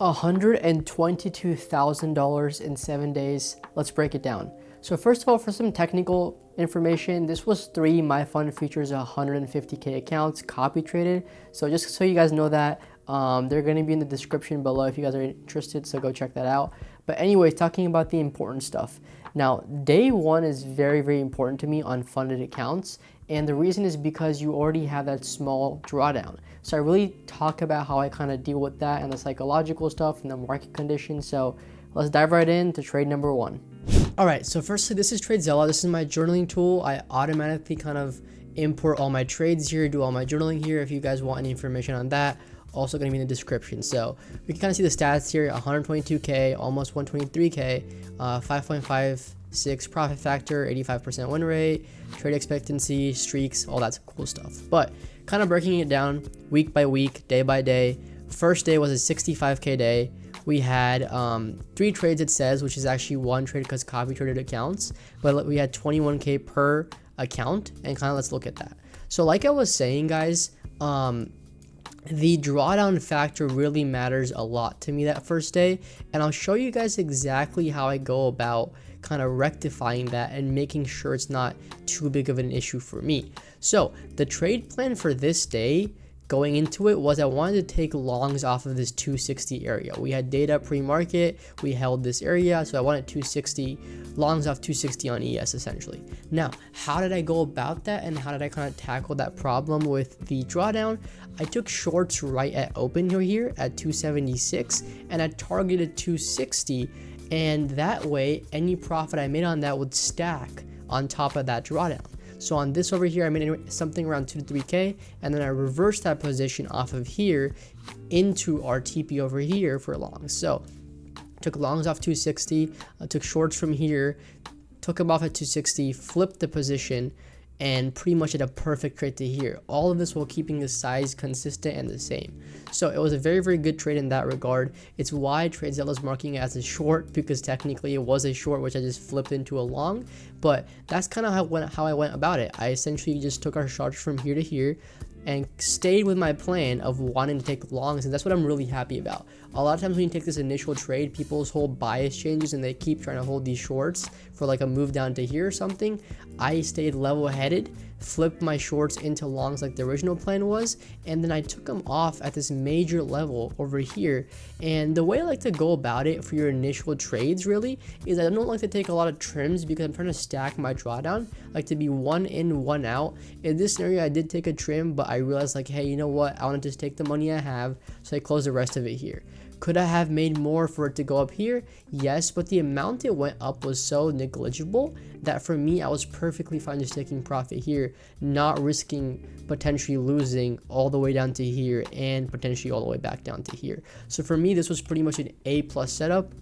$122,000 in 7 days. Let's break it down. So first of all, for some technical information, this was 3 My Fund Futures 150K accounts copy traded. So just so you guys know that, they're going to be in the description below if you guys are interested, so go check that out. But anyways, talking about the important stuff. Now, day one is very, very important to me on funded accounts. And the reason is because you already have that small drawdown. So I really talk about how I kind of deal with that and the psychological stuff and the market conditions. So let's dive right into trade number 1. All right, so firstly, this is TradeZella. This is my journaling tool. I automatically kind of import all my trades here, do all my journaling here. If you guys want any information on that, also going to be in the description. So we can kind of see the stats here: 122K, almost 123K, 5.56 profit factor, 85% win rate, trade expectancy, streaks, all that cool stuff. But kind of breaking it down week by week, day by day. First day was a 65K day. We had 3 trades, it says, which is actually 1 trade because copy traded accounts, but we had 21K per account, and kind of let's look at that. So like I was saying, guys, the drawdown factor really matters a lot to me that first day, and I'll show you guys exactly how I go about kind of rectifying that and making sure it's not too big of an issue for me. So the trade plan for this day going into it was I wanted to take longs off of this 260 area. We had data pre-market, we held this area, so I wanted 260 longs off 260 on ES essentially. Now, how did I go about that and how did I kind of tackle that problem with the drawdown? I took shorts right at open here at 276 and I targeted 260, and that way any profit I made on that would stack on top of that drawdown. So on this over here, I made something around 2 to 3K, and then I reversed that position off of here into our TP over here for longs. So took longs off 260, took shorts from here, took them off at 260, flipped the position, and pretty much at a perfect trade to here. All of this while keeping the size consistent and the same. So it was a very, very good trade in that regard. It's why TradeZella is marking it as a short, because technically it was a short, which I just flipped into a long. But that's kind of how I went about it. I essentially just took our charge from here to here and stayed with my plan of wanting to take longs, and that's what I'm really happy about. A lot of times when you take this initial trade, people's whole bias changes and they keep trying to hold these shorts for like a move down to here or something. I stayed level-headed, flipped my shorts into longs like the original plan was, and then I took them off at this major level over here. And the way I like to go about it for your initial trades really is I don't like to take a lot of trims because I'm trying to stack my drawdown. I like to be 1 in, 1 out. In this scenario, I did take a trim, but I realized like, hey, you know what? I want to just take the money I have, so I closed the rest of it here. Could I have made more for it to go up here? Yes, but the amount it went up was so negligible that for me, I was perfectly fine just taking profit here, not risking potentially losing all the way down to here and potentially all the way back down to here. So for me, this was pretty much an A+ setup.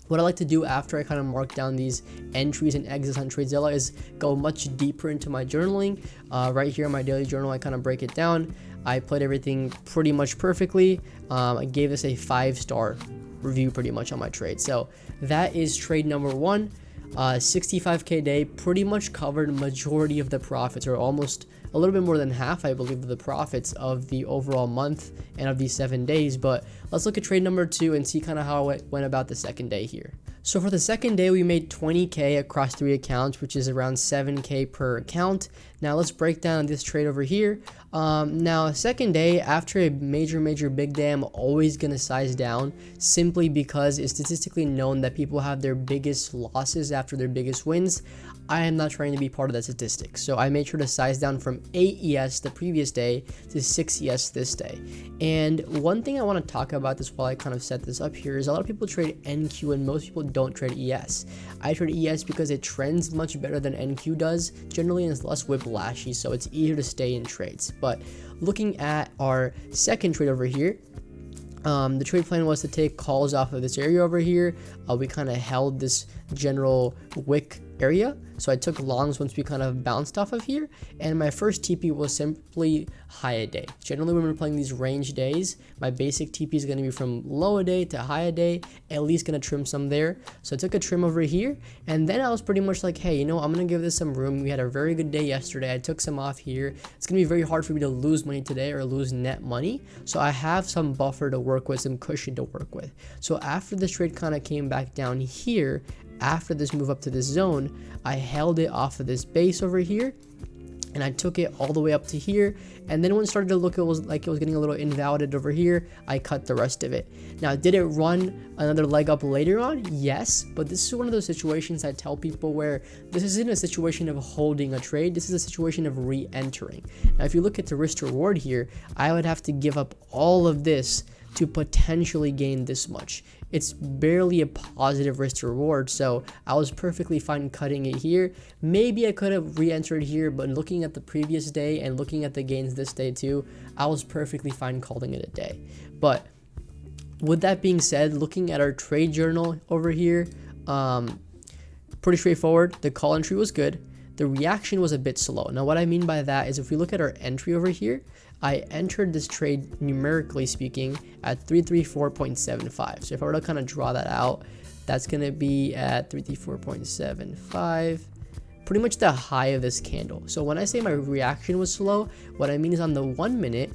What I like to do after I kind of mark down these entries and exits on TradeZella is go much deeper into my journaling. Right here in my daily journal, I kind of break it down. I put everything pretty much perfectly. I gave this a 5-star review pretty much on my trade. So that is trade number 1. 65K day, pretty much covered majority of the profits, or almost a little bit more than half, I believe, of the profits of the overall month and of these 7 days. But let's look at trade number 2 and see kind of how it went about the second day here. So for the second day, we made 20K across 3 accounts, which is around 7K per account. Now let's break down this trade over here. Now second day, after a major big day, I'm always going to size down simply because it's statistically known that people have their biggest losses after their biggest wins. I am not trying to be part of that statistic. So I made sure to size down from 8 ES the previous day to 6 ES this day. And one thing I want to talk about this while I kind of set this up here is a lot of people trade NQ and most people don't trade ES. I trade ES because it trends much better than NQ does generally, and it's less whiplashy, so it's easier to stay in trades. But looking at our second trade over here, the trade plan was to take calls off of this area over here. We kind of held this general wick area. So I took longs once we kind of bounced off of here, and my first TP was simply high a day. Generally when we're playing these range days, my basic TP is going to be from low a day to high a day, at least going to trim some there. So I took a trim over here, and then I was pretty much like, hey, you know, I'm going to give this some room. We had a very good day yesterday. I took some off here. It's going to be very hard for me to lose money today or lose net money. So I have some buffer to work with, some cushion to work with. So after this trade kind of came back down here, after this move up to this zone, I held it off of this base over here, and I took it all the way up to here, and then when it started to look, it was like it was getting a little invalidated over here, I cut the rest of it. Now, did it run another leg up later on? Yes, but this is one of those situations I tell people where this isn't a situation of holding a trade, this is a situation of re-entering. Now, if you look at the risk to reward here, I would have to give up all of this to potentially gain this much. It's barely a positive risk to reward, so I was perfectly fine cutting it here. Maybe I could have re-entered here, but looking at the previous day and looking at the gains this day too, I was perfectly fine calling it a day. But with that being said, looking at our trade journal over here, pretty straightforward. The call entry was good. The reaction was a bit slow. Now what I mean by that is if we look at our entry over here, I entered this trade numerically speaking at 334.75. So if I were to kind of draw that out, that's going to be at 334.75, pretty much the high of this candle. So when I say my reaction was slow, what I mean is on the 1 minute,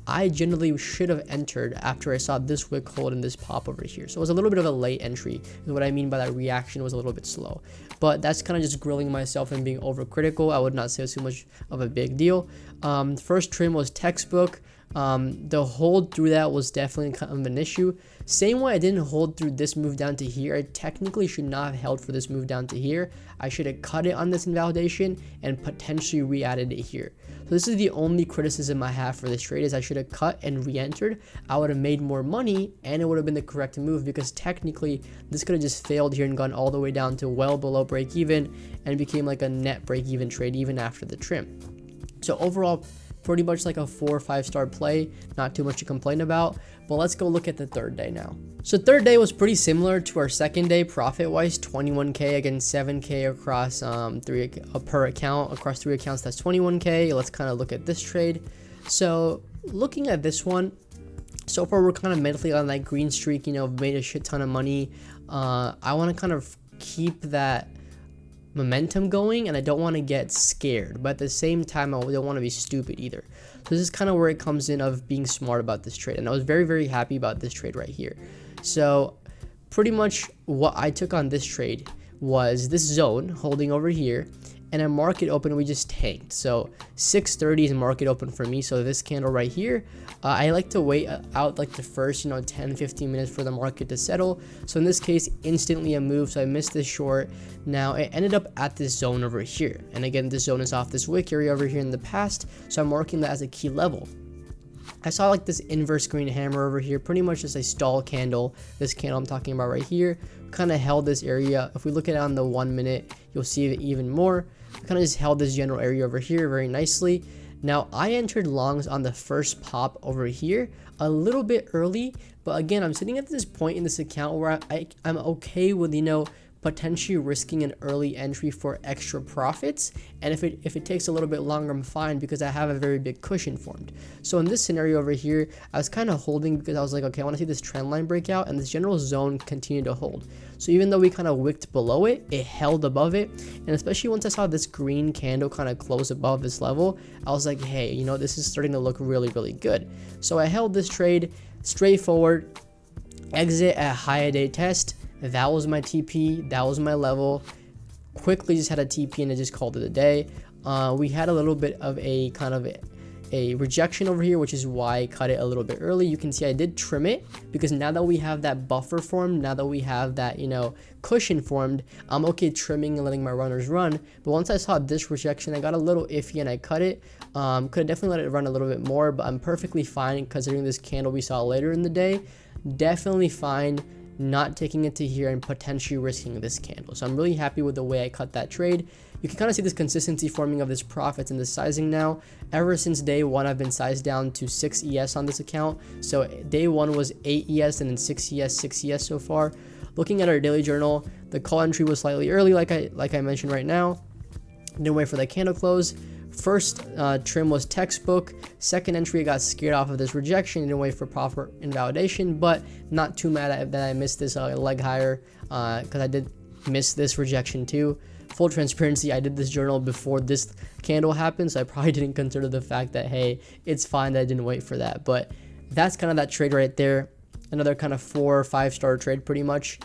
I generally should have entered after I saw this wick hold and this pop over here. So it was a little bit of a late entry is what I mean by that reaction was a little bit slow. But that's kind of just grilling myself and being overcritical. I would not say it's too much of a big deal. First trim was textbook. The hold through that was definitely kind of an issue. Same way I didn't hold through this move down to here. I technically should not have held for this move down to here. I should have cut it on this invalidation and potentially re-added it here. So this is the only criticism I have for this trade is I should have cut and re-entered. I would have made more money and it would have been the correct move because technically this could have just failed here and gone all the way down to well below break even and became like a net break even trade even after the trim. So overall, pretty much like a 4 or 5 star play, not too much to complain about. But let's go look at the third day now. So third day was pretty similar to our second day profit wise, 21k against 7k across per account across 3 accounts. That's 21k. Let's kind of look at this trade. So looking at this one, so far we're kind of mentally on that green streak, you know, made a shit ton of money. I want to kind of keep that momentum going and I don't want to get scared, but at the same time I don't want to be stupid either. So this is kind of where it comes in of being smart about this trade, and I was very happy about this trade right here. So pretty much what I took on this trade was this zone holding over here, and a market open we just tanked. So 6:30 is market open for me. So this candle right here, I like to wait out like the first 10-15 minutes for the market to settle. So in this case, instantly a move, so I missed this short. Now it ended up at this zone over here, and again this zone is off this wick area over here in the past, so I'm marking that as a key level. I saw like this inverse green hammer over here, pretty much just a stall candle. This candle I'm talking about right here kind of held this area. If we look at it on the 1 minute, you'll see it even more. Kind of just held this general area over here very nicely. Now I entered longs on the first pop over here a little bit early, but again I'm sitting at this point in this account where I'm okay with potentially risking an early entry for extra profits, and if it takes a little bit longer, I'm fine because I have a very big cushion formed. So in this scenario over here, I was kind of holding because I was like, okay, I want to see this trend line break out, and this general zone continued to hold. So even though we kind of wicked below it, it held above it, and especially once I saw this green candle kind of close above this level, I was like, hey, this is starting to look really good. So I held this trade straightforward, exit at high a day test. That was my TP, that was my level. Quickly just had a TP and I just called it a day. We had a little bit of a kind of a rejection over here, which is why I cut it a little bit early. You can see I did trim it because now that we have that buffer formed, now that we have that cushion formed, I'm okay trimming and letting my runners run. But once I saw this rejection, I got a little iffy and I cut it. Could have definitely let it run a little bit more, but I'm perfectly fine considering this candle we saw later in the day. Definitely fine not taking it to here and potentially risking this candle. So I'm really happy with the way I cut that trade. You can kind of see this consistency forming of this profits and this sizing now. Ever since day one, I've been sized down to 6 ES on this account. So day one was 8 ES and then 6 ES so far. Looking at our daily journal, The call entry was slightly early, like I mentioned right now. Didn't wait for the candle close. First trim was textbook. Second entry, I got scared off of this rejection. Didn't wait for proper invalidation, but not too mad that I missed this leg higher because I did miss this rejection too. Full transparency, I did this journal before this candle happened, so I probably didn't consider the fact that, hey, it's fine that I didn't wait for that. But that's kind of that trade right there. Another kind of 4 or 5 star trade pretty much.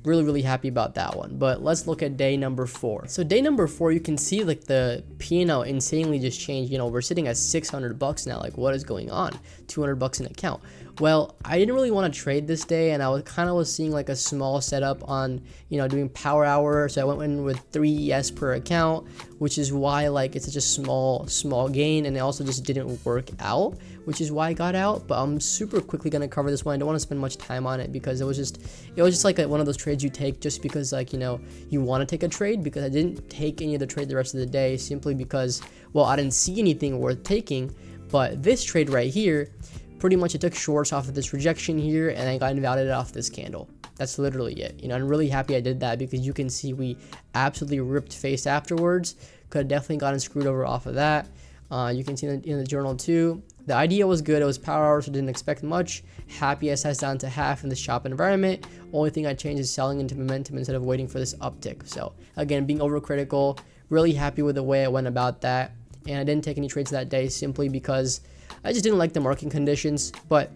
Really happy about that one. But let's look at day number 4. So day number 4, you can see like the P&L insanely just changed. You know, we're sitting at $600 now. Like, what is going on? $200 in account. Well, I didn't really want to trade this day, and I was seeing like a small setup on, you know, doing power hour. So I went in with 3 ES per account, which is why like it's such a small gain, and it also just didn't work out, which is why I got out. But I'm super quickly gonna cover this one. I don't want to spend much time on it because it was just like one of those trades you take just because, like, you know, you want to take a trade. Because I didn't take any of the trade the rest of the day simply because, well, I didn't see anything worth taking. But this trade right here, pretty much I took shorts off of this rejection here, and I got invalidated off this candle. That's literally it. You know, I'm really happy I did that because you can see we absolutely ripped face afterwards. Could have definitely gotten screwed over off of that. You can see in the journal too. The idea was good. It was power hour, so didn't expect much. Happy SS down to half in the shop environment. Only thing I changed is selling into momentum instead of waiting for this uptick. So again, being overcritical. Really happy with the way I went about that. And I didn't take any trades that day simply because I just didn't like the market conditions. But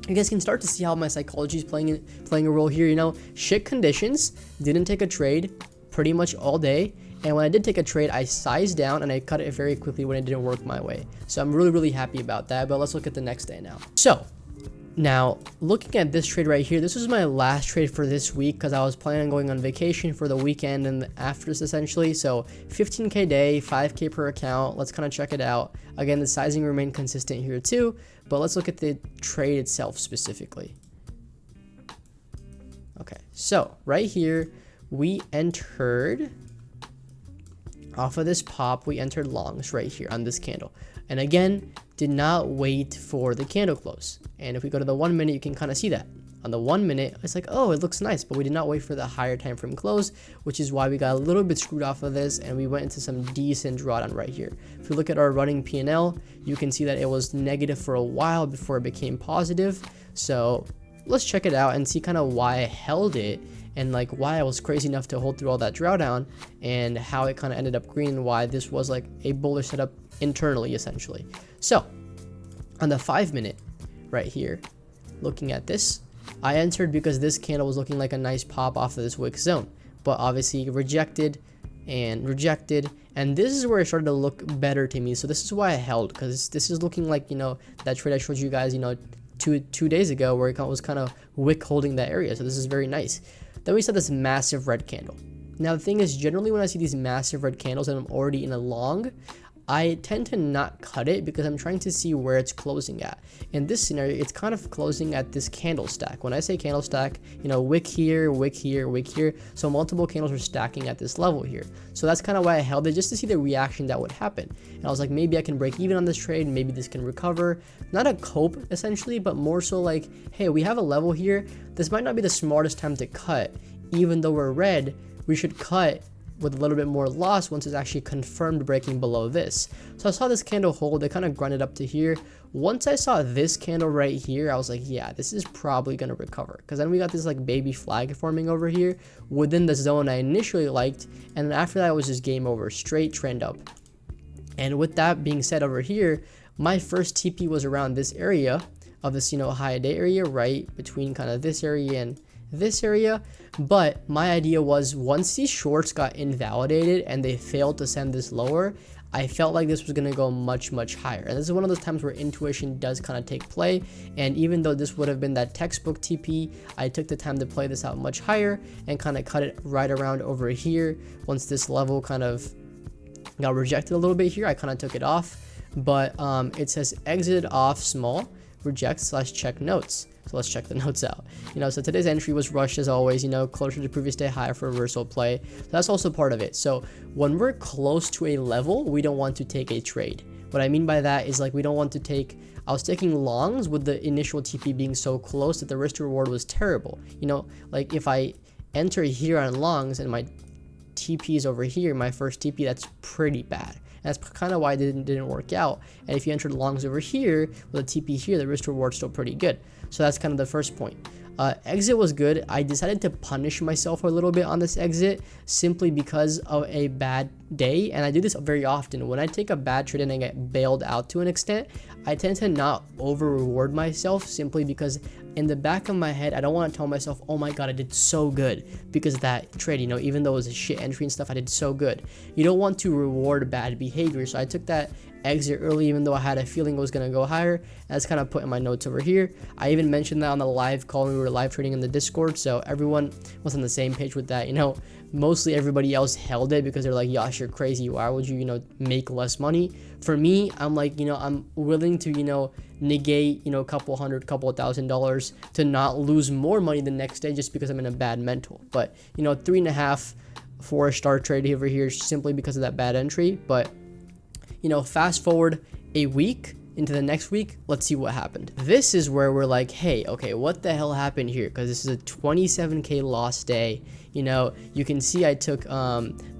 you guys can start to see how my psychology is playing a role here. You know, shit conditions. Didn't take a trade pretty much all day. And when I did take a trade, I sized down and I cut it very quickly when it didn't work my way. So I'm really happy about that. But let's look at the next day now. So now looking at this trade right here, this was my last trade for this week because I was planning on going on vacation for the weekend and after this essentially. So 15K day, 5K per account. Let's kind of check it out. Again, the sizing remained consistent here too, but let's look at the trade itself specifically. Okay, so right here we entered off of this pop, we entered longs right here on this candle. And again, did not wait for the candle close. And if we go to the 1 minute, you can kind of see that. On the 1 minute, it's like, oh, it looks nice, but we did not wait for the higher time frame close, which is why we got a little bit screwed off of this, and we went into some decent drawdown right here. If you look at our running P&L, you can see that it was negative for a while before it became positive. So let's check it out and see kind of why I held it, and like why I was crazy enough to hold through all that drawdown, and how it kind of ended up green, and why this was like a bullish setup internally essentially. So on the 5 minute right here, looking at this, I entered because this candle was looking like a nice pop off of this wick zone, but obviously rejected and rejected, and this is where it started to look better to me. So this is why I held, because this is looking like, you know, that trade I showed you guys, you know, two days ago, where it was kind of wick holding that area. So this is very nice. Then we saw this massive red candle. Now the thing is, generally when I see these massive red candles and I'm already in a long, I tend to not cut it because I'm trying to see where it's closing at. In this scenario, it's kind of closing at this candle stack. When I say candle stack, you know, wick here, wick here, wick here. So multiple candles are stacking at this level here. So that's kind of why I held it, just to see the reaction that would happen. And I was like, maybe I can break even on this trade. Maybe this can recover. Not a cope essentially, but more so like, hey, we have a level here. This might not be the smartest time to cut. Even though we're red, we should cut with a little bit more loss once it's actually confirmed breaking below this. So I saw this candle hold, it kind of grinded up to here. Once I saw this candle right here, I was like, yeah, this is probably going to recover, because then we got this like baby flag forming over here within the zone I initially liked, and then after that it was just game over, straight trend up. And with that being said, over here, my first TP was around this area of this, you know, high day area, right between kind of this area and this area. But my idea was, once these shorts got invalidated and they failed to send this lower, I felt like this was going to go much higher. And this is one of those times where intuition does kind of take play. And even though this would have been that textbook TP, I took the time to play this out much higher and kind of cut it right around over here. Once this level kind of got rejected a little bit here, I kind of took it off. But it says exited off small, reject / check notes. So let's check the notes out. You know, so today's entry was rushed as always, you know, closer to previous day high for reversal play. So that's also part of it. So when we're close to a level, we don't want to take a trade. What I mean by that is, like, we don't want to take, I was taking longs with the initial TP being so close that the risk to reward was terrible. You know, like if I enter here on longs and my TP is over here, my first TP, that's pretty bad. And that's kind of why it didn't work out. And if you entered longs over here with a TP here, the risk reward's still pretty good. So that's kind of the first point. Exit was good. I decided to punish myself a little bit on this exit simply because of a bad day, and I do this very often. When I take a bad trade and I get bailed out to an extent, I tend to not over reward myself simply because in the back of my head, I don't want to tell myself, oh my god, I did so good because of that trade, you know, even though it was a shit entry and stuff, I did so good. You don't want to reward bad behavior, so I took that exit early even though I had a feeling it was going to go higher. That's kind of put in my notes over here. I even mentioned that on the live call when we were live trading in the Discord, so everyone was on the same page with that. You know, mostly everybody else held it because they're like, Yash, you're crazy, why would you, you know, make less money? For me, I'm like, you know, I'm willing to, you know, negate, you know, a couple $1,000 to not lose more money the next day just because I'm in a bad mental. But, you know, 3.5 for a star trade over here simply because of that bad entry. But, you know, fast forward a week into the next week, let's see what happened. This is where we're like, hey, okay, what the hell happened here? Because this is a 27K loss day. You know, you can see I took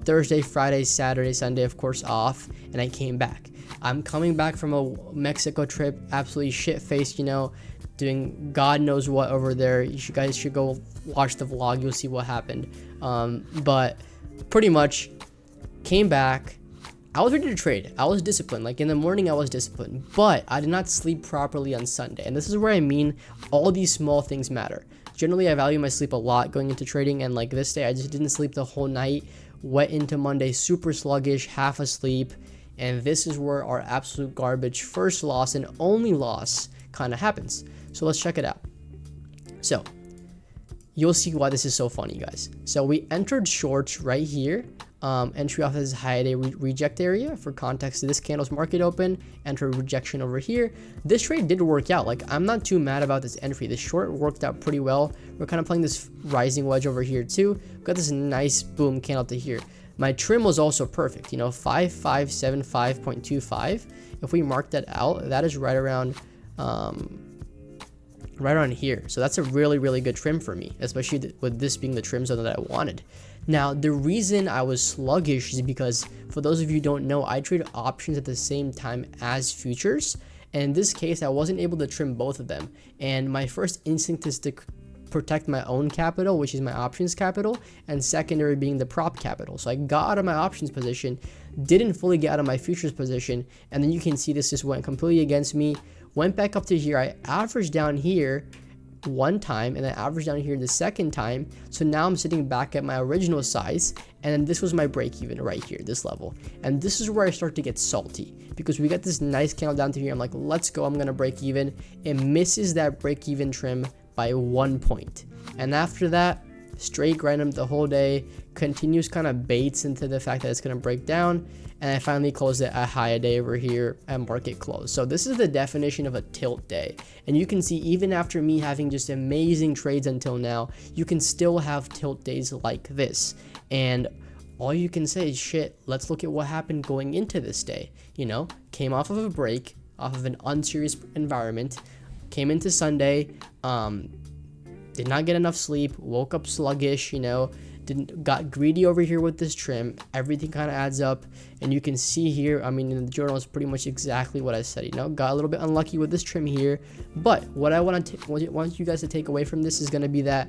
Thursday, Friday, Saturday, Sunday, of course, off, and I came back. I'm coming back from a Mexico trip, absolutely shit-faced, you know, doing God knows what over there. You guys should go watch the vlog. You'll see what happened. But pretty much came back. I was ready to trade. I was disciplined. Like in the morning, I was disciplined, but I did not sleep properly on Sunday. And this is where I mean all these small things matter. Generally, I value my sleep a lot going into trading. And like this day, I just didn't sleep the whole night. Went into Monday super sluggish, half asleep. And this is where our absolute garbage first loss and only loss kind of happens. So let's check it out. So you'll see why this is so funny, guys. So we entered shorts right here. Entry off this high day reject area. For context, this candle's market open, enter rejection over here. This trade did work out. Like, I'm not too mad about this entry. This short worked out pretty well. We're kind of playing this rising wedge over here too. Got this nice boom candle to here. My trim was also perfect, you know, 5575.25. If we mark that out, that is right around here. So that's a really, really good trim for me, especially with this being the trim zone that I wanted. Now, the reason I was sluggish is because, for those of you who don't know, I trade options at the same time as futures. And in this case, I wasn't able to trim both of them. And my first instinct is to protect my own capital, which is my options capital, and secondary being the prop capital. So I got out of my options position, didn't fully get out of my futures position, and then you can see this just went completely against me. Went back up to here. I averaged down here one time and then averaged down here the second time. So now I'm sitting back at my original size, and then this was my break even right here, this level. And this is where I start to get salty because we got this nice candle down to here. I'm like, let's go, I'm gonna break even. It misses that break even trim by 1 point. And after that, straight grind them the whole day, continues kind of baits into the fact that it's gonna break down. And I finally closed it at high day over here at market close. So this is the definition of a tilt day. And you can see even after me having just amazing trades until now, you can still have tilt days like this. And all you can say is, shit, let's look at what happened going into this day. You know, came off of a break, off of an unserious environment, came into Sunday, did not get enough sleep, woke up sluggish, you know, got greedy over here with this trim. Everything kind of adds up, and you can see here, I mean, in the journal is pretty much exactly what I said, you know, got a little bit unlucky with this trim here. But what I want you guys to take away from this is going to be that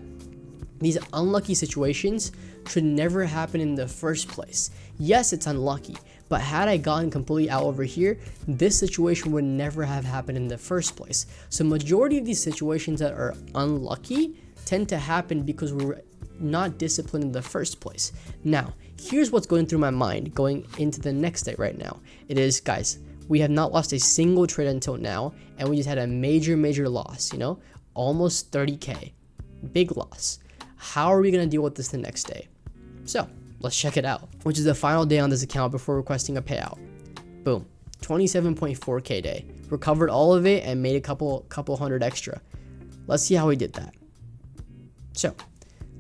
these unlucky situations should never happen in the first place. Yes, it's unlucky, but had I gotten completely out over here, this situation would never have happened in the first place. So majority of these situations that are unlucky tend to happen because we're not disciplined in the first place. Now, here's what's going through my mind going into the next day right now. It is, guys, we have not lost a single trade until now, and we just had a major loss, you know, almost 30K, big loss. How are we going to deal with this the next day? So let's check it out, which is the final day on this account before requesting a payout. Boom, 27.4K day. Recovered all of it and made a couple hundred extra. Let's see how we did that. So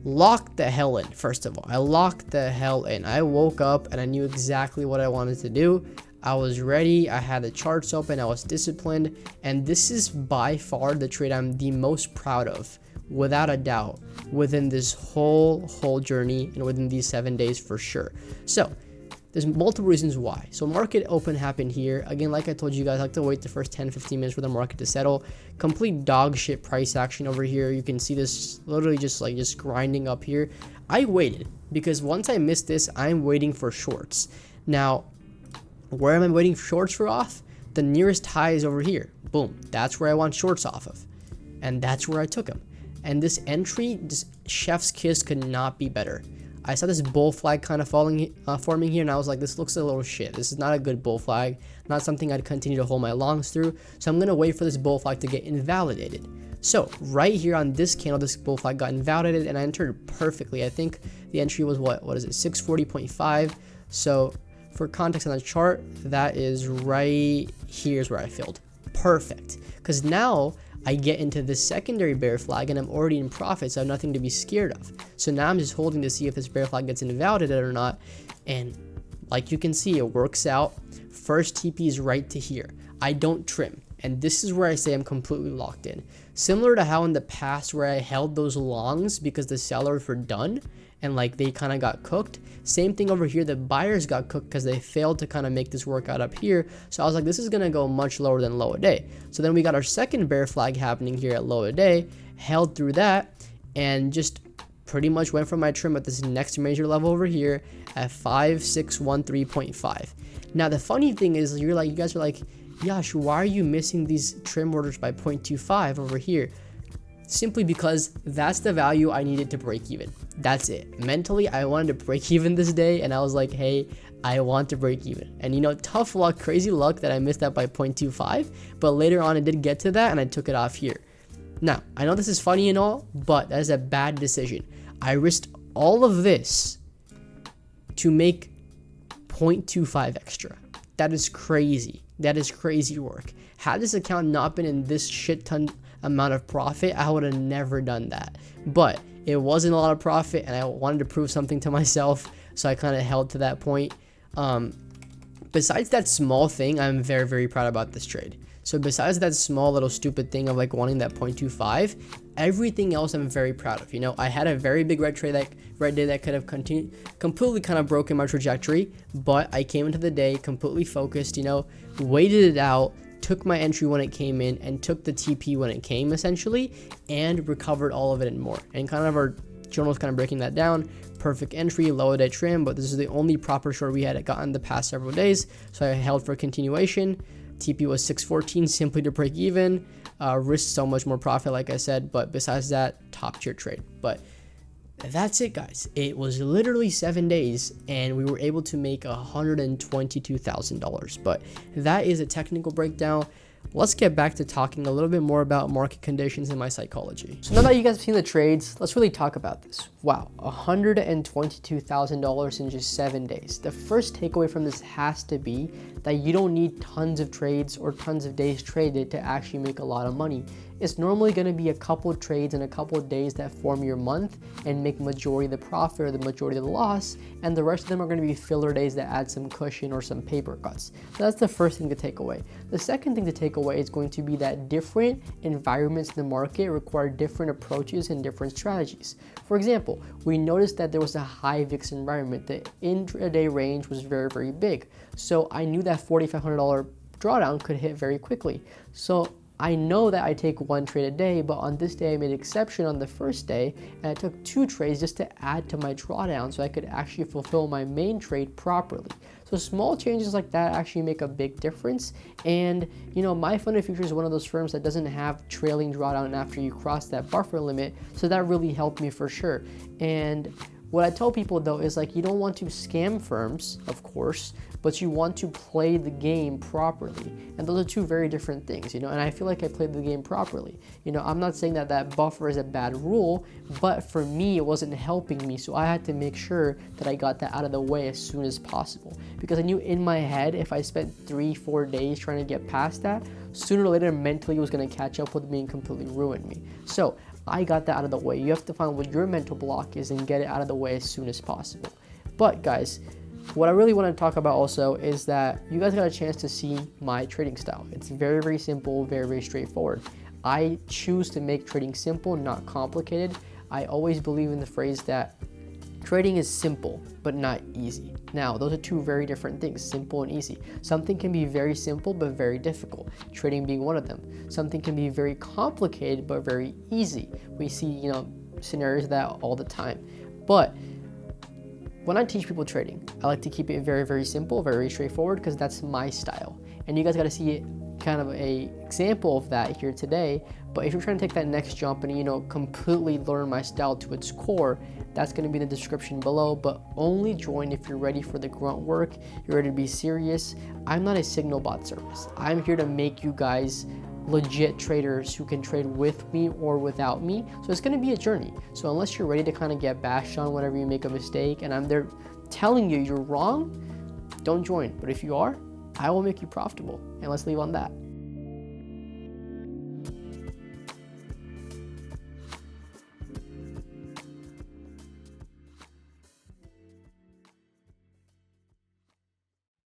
locked the hell in. First of all, I locked the hell in. I woke up and I knew exactly what I wanted to do. I was ready. I had the charts open. I was disciplined. And this is by far the trade I'm the most proud of without a doubt within this whole journey and within these 7 days for sure. So there's multiple reasons why. So market open happened here. Again, like I told you guys, I like to wait the first 10-15 minutes for the market to settle. Complete dog shit price action over here. You can see this literally just grinding up here. I waited because once I missed this, I'm waiting for shorts. Now, where am I waiting for shorts for off? The nearest high is over here. Boom. That's where I want shorts off of. And that's where I took them. And this entry, this chef's kiss could not be better. I saw this bull flag kind of forming here, and I was like, this looks a little shit. This is not a good bull flag, not something I'd continue to hold my longs through. So I'm going to wait for this bull flag to get invalidated. So right here on this candle, this bull flag got invalidated, and I entered perfectly. I think the entry was what is it, 640.5. So for context on the chart, that is right here's where I filled. Perfect. Because now I get into this secondary bear flag and I'm already in profit, so I have nothing to be scared of. So now I'm just holding to see if this bear flag gets invalidated or not. And like you can see, it works out. First TP is right to here. I don't trim. And this is where I say I'm completely locked in. Similar to how in the past where I held those longs because the sellers were done and like they kind of got cooked. Same thing over here, the buyers got cooked because they failed to kind of make this work out up here. So I was like, this is going to go much lower than low a day. So then we got our second bear flag happening here at low a day, held through that, and just pretty much went for my trim at this next major level over here at 5613.5. Now the funny thing is, you guys are like, Yash, why are you missing these trim orders by 0.25 over here? Simply because that's the value I needed to break even. That's it. Mentally, I wanted to break even this day, and I was like, hey, I want to break even. And tough luck, crazy luck that I missed that by 0.25, but later on I did get to that and I took it off here. Now, I know this is funny and all, but that is a bad decision. I risked all of this to make 0.25 extra. That is crazy. That is crazy work. Had this account not been in this shit ton amount of profit, I would have never done that. But it wasn't a lot of profit and I wanted to prove something to myself, so I kind of held to that point. Besides that small thing, I'm very, very proud about this trade. So besides that small little stupid thing of like wanting that 0.25, everything else I'm very proud of. I had a very big red day that could have completely kind of broken my trajectory, but I came into the day completely focused, waited it out, took my entry when it came in, and took the TP when it came essentially, and recovered all of it and more. And kind of our journal's kind of breaking that down. Perfect entry, low day trim, but this is the only proper short we had gotten the past several days, so I held for continuation. TP was 614 simply to break even. Risked so much more profit, like I said, but besides that, top tier trade. But that's it, guys. It was literally 7 days and we were able to make $122,000. But that is a technical breakdown. Let's get back to talking a little bit more about market conditions and my psychology. So now that you guys have seen the trades, let's really talk about this. Wow, $122,000 in just 7 days. The first takeaway from this has to be that you don't need tons of trades or tons of days traded to actually make a lot of money. It's normally going to be a couple of trades and a couple of days that form your month and make majority of the profit or the majority of the loss, and the rest of them are going to be filler days that add some cushion or some paper cuts. So that's the first thing to take away. The second thing to take away is going to be that different environments in the market require different approaches and different strategies. For example, we noticed that there was a high VIX environment. The intraday range was very, very big. So I knew that $4,500 drawdown could hit very quickly. So I know that I take one trade a day, but on this day I made an exception on the first day and I took 2 trades just to add to my drawdown so I could actually fulfill my main trade properly. So small changes like that actually make a big difference. And My Fund of Futures is one of those firms that doesn't have trailing drawdown after you cross that buffer limit, so that really helped me for sure. And what I tell people though is you don't want to scam firms, of course, but you want to play the game properly. And those are 2 very different things, and I feel like I played the game properly. I'm not saying that buffer is a bad rule, but for me, it wasn't helping me. So I had to make sure that I got that out of the way as soon as possible, because I knew in my head, if I spent 3-4 days trying to get past that, sooner or later, mentally it was gonna catch up with me and completely ruin me. So I got that out of the way. You have to find what your mental block is and get it out of the way as soon as possible. But guys, what I really want to talk about also is that you guys got a chance to see my trading style. It's very, very simple, very, very straightforward. I choose to make trading simple, not complicated. I always believe in the phrase that trading is simple, but not easy. Now, those are two very different things, simple and easy. Something can be very simple, but very difficult, trading being one of them. Something can be very complicated, but very easy. We see, scenarios of that all the time. But when I teach people trading, I like to keep it very, very simple, very straightforward, because that's my style. And you guys got to see kind of a example of that here today. But if you're trying to take that next jump and completely learn my style to its core, that's going to be in the description below. But only join if you're ready for the grunt work, you're ready to be serious. I'm not a signal bot service. I'm here to make you guys legit traders who can trade with me or without me. So it's going to be a journey. So unless you're ready to kind of get bashed on whenever you make a mistake and I'm there telling you you're wrong, don't join. But if you are, I will make you profitable. And let's leave on that.